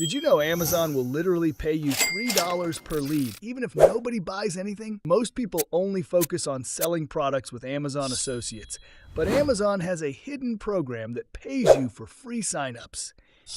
Did you know Amazon will literally pay you $3 per lead, even if nobody buys anything? Most people only focus on selling products with Amazon Associates, but Amazon has a hidden program that pays you for free signups.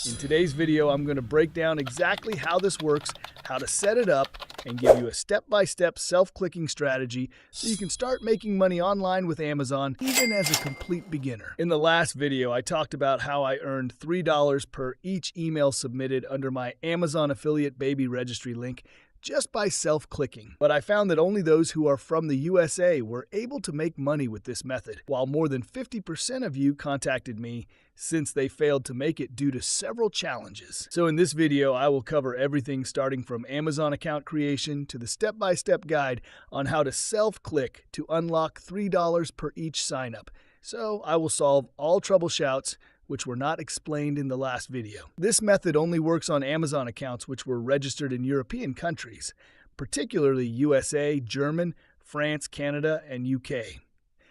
In today's video, I'm going to break down exactly how this works, how to set it up, and give you a step-by-step self-clicking strategy so you can start making money online with Amazon even as a complete beginner. In the last video, I talked about how I earned $3 per each email submitted under my Amazon affiliate baby registry link just by self-clicking. But I found that only those who are from the USA were able to make money with this method, while more than 50% of you contacted me since they failed to make it due to several challenges. So in this video, I will cover everything starting from Amazon account creation to the step-by-step guide on how to self-click to unlock $3 per each signup. So I will solve all troubleshoots which were not explained in the last video. This method only works on Amazon accounts which were registered in European countries, particularly USA, German, France, Canada, and UK.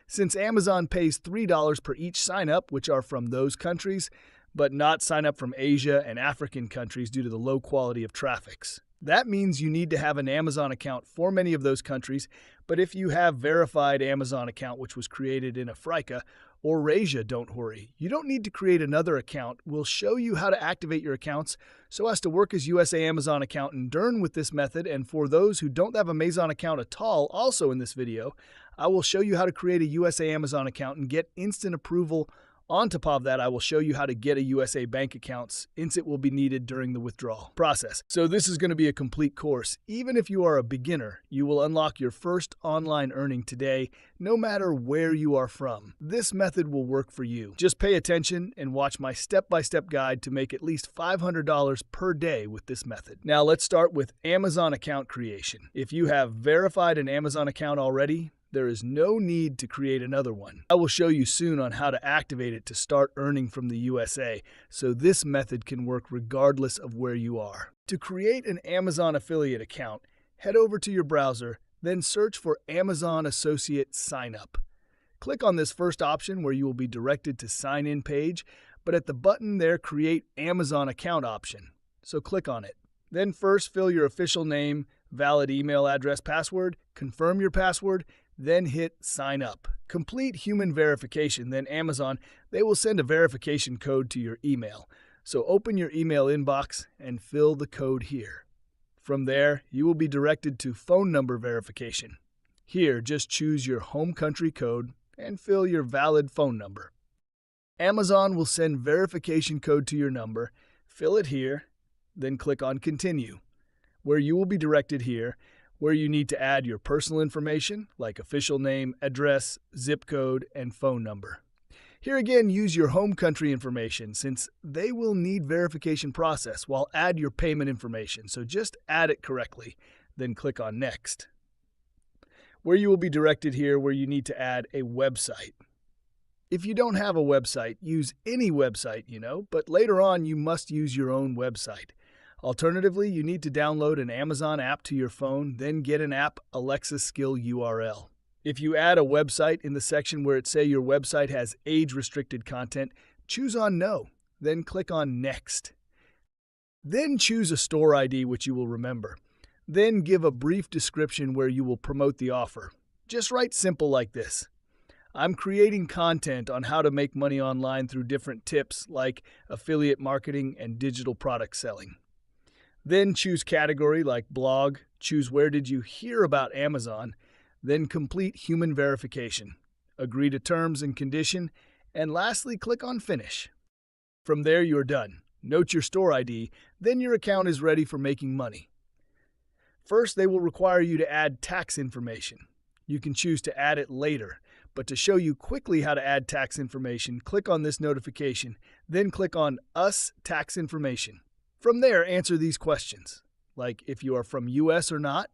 Since Amazon pays $3 per each sign-up, which are from those countries, but not sign up from Asia and African countries due to the low quality of traffics. That means you need to have an Amazon account for many of those countries, but if you have verified Amazon account which was created in Africa or Asia, don't worry. You don't need to create another account. We'll show you how to activate your accounts so as to work as USA Amazon accountant with this method. And for those who don't have an Amazon account at all, also in this video, I will show you how to create a USA Amazon account and get instant approval. On top of that, I will show you how to get a USA bank account since it will be needed during the withdrawal process. So this is going to be a complete course. Even if you are a beginner, you will unlock your first online earning today, no matter where you are from. This method will work for you. Just pay attention and watch my step-by-step guide to make at least $500 per day with this method. Now let's start with Amazon account creation. If you have verified an Amazon account already, there is no need to create another one. I will show you soon on how to activate it to start earning from the USA, so this method can work regardless of where you are. To create an Amazon affiliate account, head over to your browser, then search for Amazon Associate Sign Up. Click on this first option where you will be directed to Sign In page, but at the button there, Create Amazon Account option. So click on it. Then first fill your official name, valid email address, password, confirm your password, then hit Sign Up. Complete human verification, then Amazon, they will send a verification code to your email. So open your email inbox and fill the code here. From there, you will be directed to phone number verification. Here, just choose your home country code and fill your valid phone number. Amazon will send verification code to your number, fill it here, then click on Continue, where you will be directed here, where you need to add your personal information like official name, address, zip code, and phone number. Here again, use your home country information since they will need verification process while add your payment information, so just add it correctly, then click on Next. Where you will be directed here where you need to add a website. If you don't have a website, use any website, but later on you must use your own website. Alternatively, you need to download an Amazon app to your phone, then get an app Alexa skill URL. If you add a website in the section where it say your website has age-restricted content, choose on No, then click on Next. Then choose a store ID which you will remember. Then give a brief description where you will promote the offer. Just write simple like this. I'm creating content on how to make money online through different tips like affiliate marketing and digital product selling. Then choose category like blog, choose where did you hear about Amazon, then complete human verification, agree to terms and condition, and lastly click on Finish. From there you're done. Note your store ID, then your account is ready for making money. First, they will require you to add tax information. You can choose to add it later, but to show you quickly how to add tax information, click on this notification, then click on Us Tax Information. From there, answer these questions, like if you are from US or not,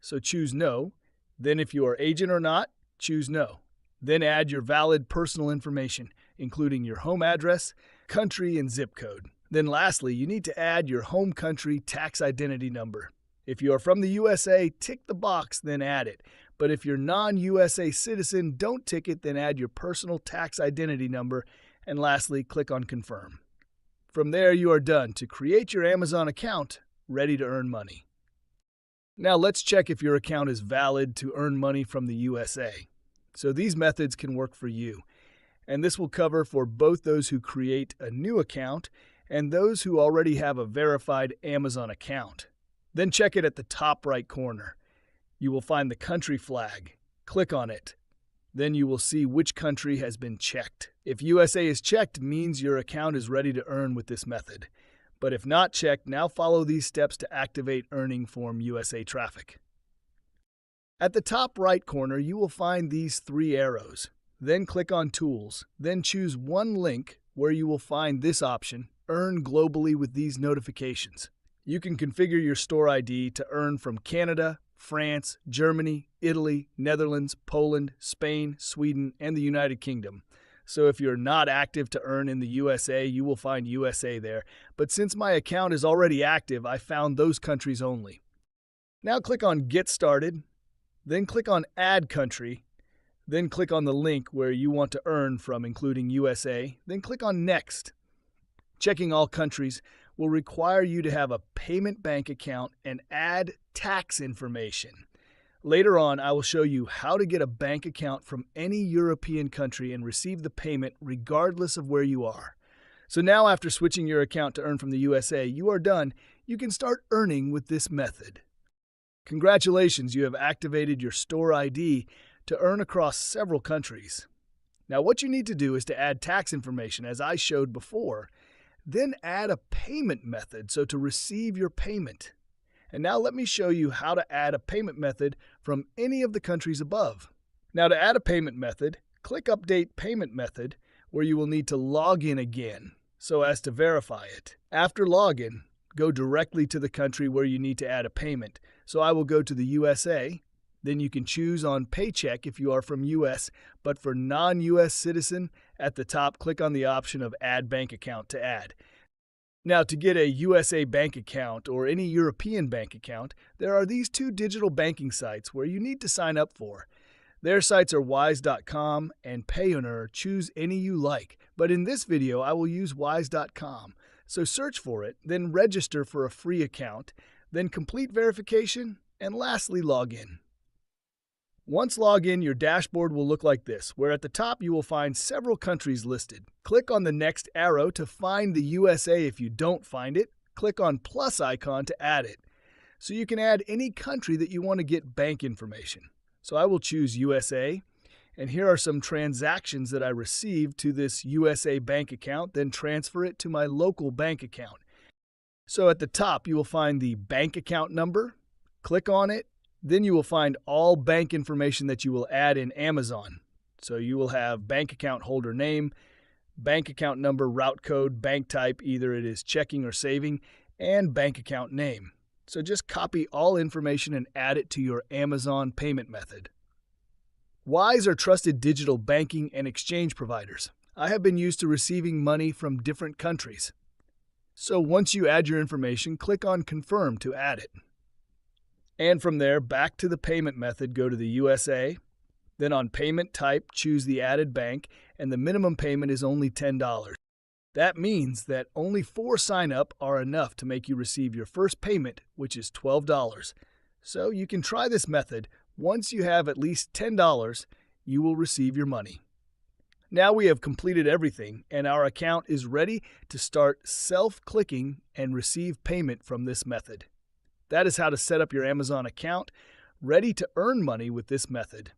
so choose No. Then if you are agent or not, choose No. Then add your valid personal information, including your home address, country, and zip code. Then lastly, you need to add your home country tax identity number. If you are from the USA, tick the box, then add it. But if you're non-USA citizen, don't tick it, then add your personal tax identity number. And lastly, click on Confirm. From there, you are done to create your Amazon account, ready to earn money. Now let's check if your account is valid to earn money from the USA. So these methods can work for you, and this will cover for both those who create a new account and those who already have a verified Amazon account. Then check it at the top right corner. You will find the country flag. Click on it. Then you will see which country has been checked. If USA is checked, means your account is ready to earn with this method. But if not checked, now follow these steps to activate earning from USA traffic. At the top right corner, you will find these 3 arrows. Then click on Tools. Then choose one link where you will find this option, Earn Globally with these notifications. You can configure your store ID to earn from Canada, France, Germany, Italy, Netherlands, Poland, Spain, Sweden, and the United Kingdom. So if you're not active to earn in the USA, you will find USA there. But since my account is already active, I found those countries only. Now click on Get Started, then click on Add Country, then click on the link where you want to earn from, including USA, then click on Next. Checking all countries will require you to have a payment bank account and add tax information. Later on, I will show you how to get a bank account from any European country and receive the payment regardless of where you are. So now after switching your account to earn from the USA, you are done. You can start earning with this method. Congratulations, you have activated your store ID to earn across several countries. Now what you need to do is to add tax information as I showed before. Then add a payment method, so to receive your payment. And now let me show you how to add a payment method from any of the countries above. Now to add a payment method, click Update Payment Method, where you will need to log in again so as to verify it. After login, go directly to the country where you need to add a payment. So I will go to the USA. Then you can choose on Paycheck if you are from US, but for non-US citizen, at the top, click on the option of Add Bank Account to add. Now, to get a USA bank account or any European bank account, there are these 2 digital banking sites where you need to sign up for. Their sites are wise.com and Payoneer. Choose any you like, but in this video, I will use wise.com. So search for it, then register for a free account, then complete verification, and lastly, log in. Once logged in, your dashboard will look like this, where at the top you will find several countries listed. Click on the next arrow to find the USA. If you don't find it, click on plus icon to add it. So you can add any country that you want to get bank information. So I will choose USA, and here are some transactions that I received to this USA bank account, then transfer it to my local bank account. So at the top you will find the bank account number. Click on it. Then you will find all bank information that you will add in Amazon. So you will have bank account holder name, bank account number, route code, bank type, either it is checking or saving, and bank account name. So just copy all information and add it to your Amazon payment method. Wise are trusted digital banking and exchange providers. I have been used to receiving money from different countries. So once you add your information, click on Confirm to add it. And from there, back to the payment method, go to the USA. Then on payment type, choose the added bank, and the minimum payment is only $10. That means that only 4 sign-up are enough to make you receive your first payment, which is $12. So you can try this method. Once you have at least $10, you will receive your money. Now we have completed everything, and our account is ready to start self-clicking and receive payment from this method. That is how to set up your Amazon account, ready to earn money with this method.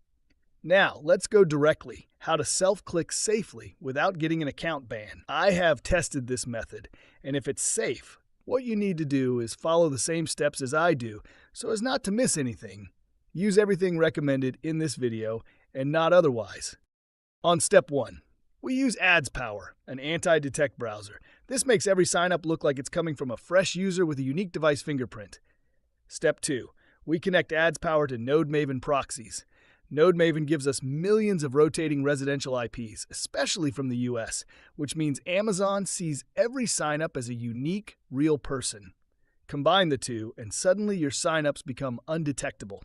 Now, let's go directly how to self-click safely without getting an account ban. I have tested this method, and if it's safe, what you need to do is follow the same steps as I do so as not to miss anything. Use everything recommended in this video and not otherwise. On step 1, we use AdsPower, an anti-detect browser. This makes every sign-up look like it's coming from a fresh user with a unique device fingerprint. Step 2, we connect AdsPower to NodeMaven proxies. NodeMaven gives us millions of rotating residential IPs, especially from the US, which means Amazon sees every sign-up as a unique, real person. Combine the two, and suddenly your sign-ups become undetectable.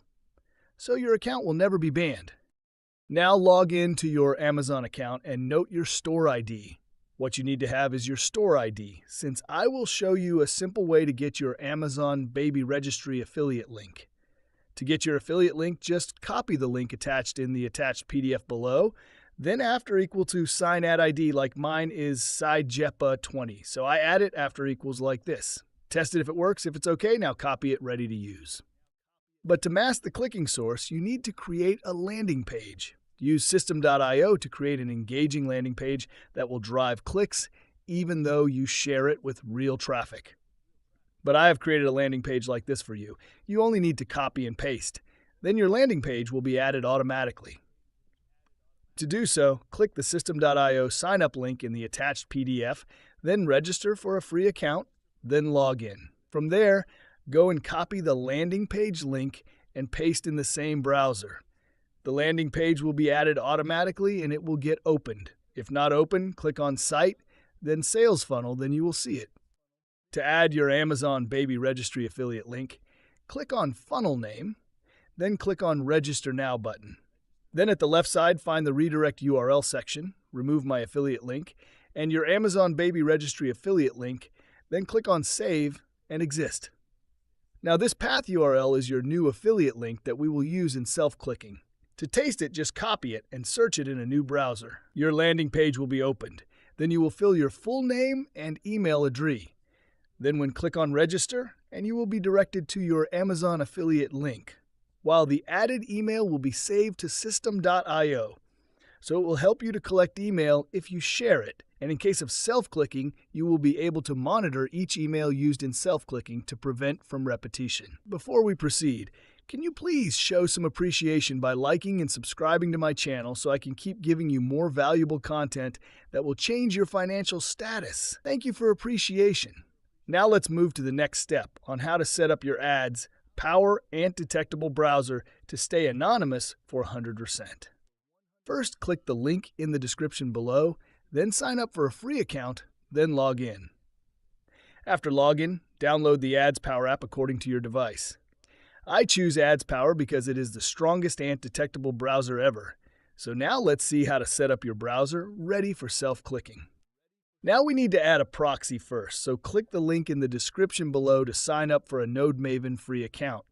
So your account will never be banned. Now log in to your Amazon account and note your store ID. What you need to have is your store ID, since I will show you a simple way to get your Amazon Baby Registry affiliate link. To get your affiliate link, just copy the link attached in the attached PDF below, then after equal to sign ad ID, like mine is SciJepa20, so I add it after equals like this. Test it if it works. If it's okay, now copy it, ready to use. But to mask the clicking source, you need to create a landing page. Use System.io to create an engaging landing page that will drive clicks, even though you share it with real traffic. But I have created a landing page like this for you. You only need to copy and paste. Then your landing page will be added automatically. To do so, click the System.io sign up link in the attached PDF, then register for a free account, then log in. From there, go and copy the landing page link and paste in the same browser. The landing page will be added automatically and it will get opened. If not open, click on Site, then Sales Funnel, then you will see it. To add your Amazon Baby Registry affiliate link, click on Funnel Name, then click on Register Now button. Then at the left side, find the Redirect URL section, remove my affiliate link, and your Amazon Baby Registry affiliate link, then click on Save and Exist. Now this path URL is your new affiliate link that we will use in self-clicking. To taste it, just copy it and search it in a new browser. Your landing page will be opened. Then you will fill your full name and email address. Then click on Register, and you will be directed to your Amazon affiliate link, while the added email will be saved to System.io. So it will help you to collect email if you share it, and in case of self-clicking, you will be able to monitor each email used in self-clicking to prevent from repetition. Before we proceed, can you please show some appreciation by liking and subscribing to my channel so I can keep giving you more valuable content that will change your financial status? Thank you for appreciation. Now let's move to the next step on how to set up your ads, power, and detectable browser to stay anonymous for 100%. First, click the link in the description below, then sign up for a free account, then log in. After login, download the AdsPower app according to your device. I choose AdsPower because it is the strongest and detectable browser ever. So now let's see how to set up your browser ready for self-clicking. Now we need to add a proxy first, so click the link in the description below to sign up for a NodeMaven free account.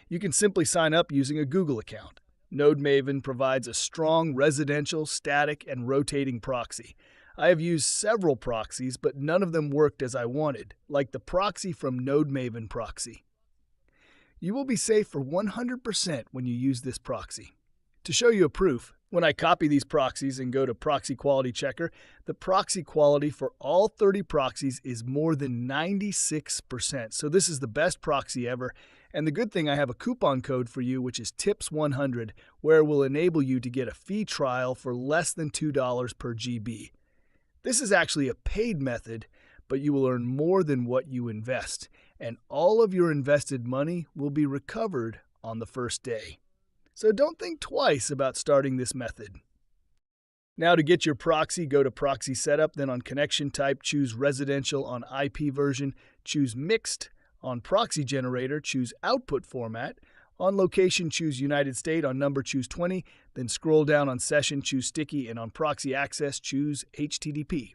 You can simply sign up using a Google account. NodeMaven provides a strong residential, static, and rotating proxy. I have used several proxies, but none of them worked as I wanted, like the proxy from NodeMaven Proxy. You will be safe for 100% when you use this proxy. To show you a proof, when I copy these proxies and go to Proxy Quality Checker, the proxy quality for all 30 proxies is more than 96%. So this is the best proxy ever. And the good thing, I have a coupon code for you, which is TIPS100, where it will enable you to get a free trial for less than $2 per GB. This is actually a paid method, but you will earn more than what you invest, and all of your invested money will be recovered on the first day. So don't think twice about starting this method. Now to get your proxy, go to Proxy Setup, then on Connection Type, choose Residential. On IP version, choose Mixed. On Proxy Generator, choose Output Format. On Location, choose United States. On Number, choose 20. Then scroll down on Session, choose Sticky. And on Proxy Access, choose HTTP.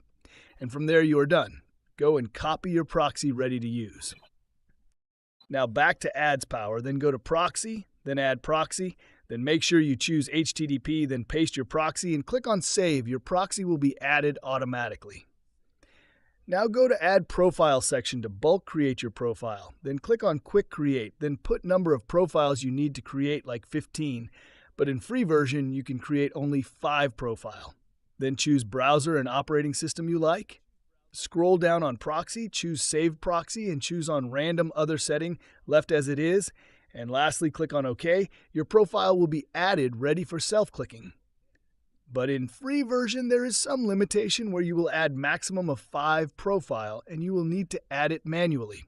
And from there you are done. Go and copy your proxy ready to use. Now back to AdsPower, then go to Proxy, then Add Proxy, then make sure you choose HTTP, then paste your proxy and click on Save. Your proxy will be added automatically. Now go to Add Profile section to bulk create your profile. Then click on Quick Create, then put number of profiles you need to create, like 15, but in free version you can create only 5 profile. Then choose browser and operating system you like. Scroll down on Proxy, choose Save Proxy, and choose on Random Other Setting, left as it is. And lastly, click on OK. Your profile will be added ready for self-clicking. But in free version, there is some limitation where you will add maximum of 5 profile, and you will need to add it manually.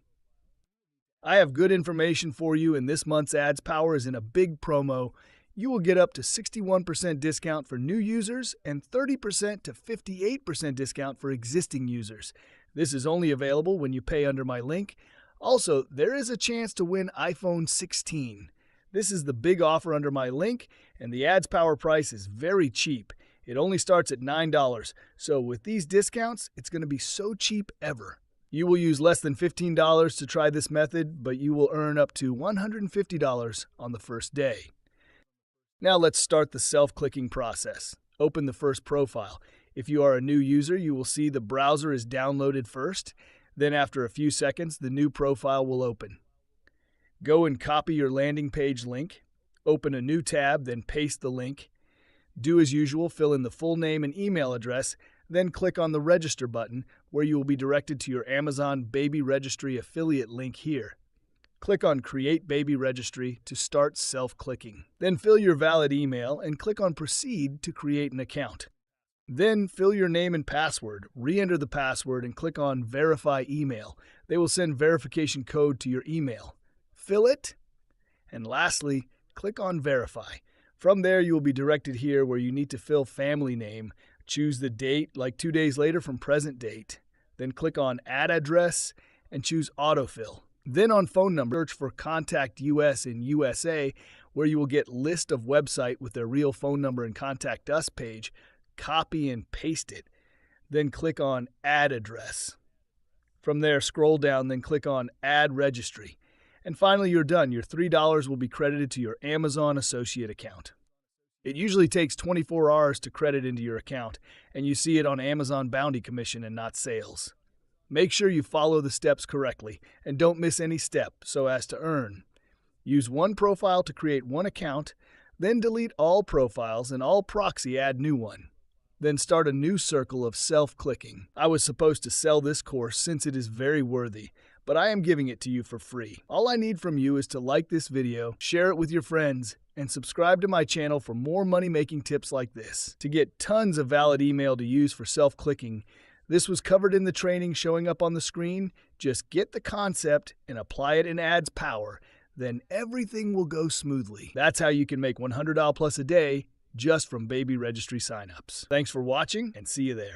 I have good information for you, and this month's AdsPower is in a big promo. You will get up to 61% discount for new users and 30% to 58% discount for existing users. This is only available when you pay under my link. Also, there is a chance to win iPhone 16. This is the big offer under my link, and the AdsPower price is very cheap. It only starts at $9, so with these discounts, it's going to be so cheap ever. You will use less than $15 to try this method, but you will earn up to $150 on the first day. Now let's start the self-clicking process. Open the first profile. If you are a new user, you will see the browser is downloaded first. Then after a few seconds, the new profile will open. Go and copy your landing page link. Open a new tab, then paste the link. Do as usual, fill in the full name and email address, then click on the register button where you will be directed to your Amazon Baby Registry affiliate link here. Click on Create Baby Registry to start self-clicking. Then fill your valid email and click on Proceed to create an account. Then fill your name and password, re-enter the password and click on Verify Email. They will send verification code to your email. Fill it, and lastly, click on Verify. From there, you will be directed here where you need to fill family name. Choose the date, like 2 days later from present date. Then click on Add Address and choose Autofill. Then on phone number, search for Contact US in USA, where you will get list of website with their real phone number and Contact Us page. Copy and paste it. Then click on Add Address. From there, scroll down, then click on Add Registry. And finally, you're done. Your $3 will be credited to your Amazon Associate account. It usually takes 24 hours to credit into your account, and you see it on Amazon Bounty Commission and not sales. Make sure you follow the steps correctly and don't miss any step so as to earn. Use one profile to create one account, then delete all profiles and all proxy add new one. Then start a new circle of self-clicking. I was supposed to sell this course since it is very worthy, but I am giving it to you for free. All I need from you is to like this video, share it with your friends, and subscribe to my channel for more money-making tips like this. To get tons of valid email to use for self-clicking, this was covered in the training showing up on the screen. Just get the concept and apply it in AdsPower, then everything will go smoothly. That's how you can make $100 plus a day just from baby registry signups. Thanks for watching and see you there.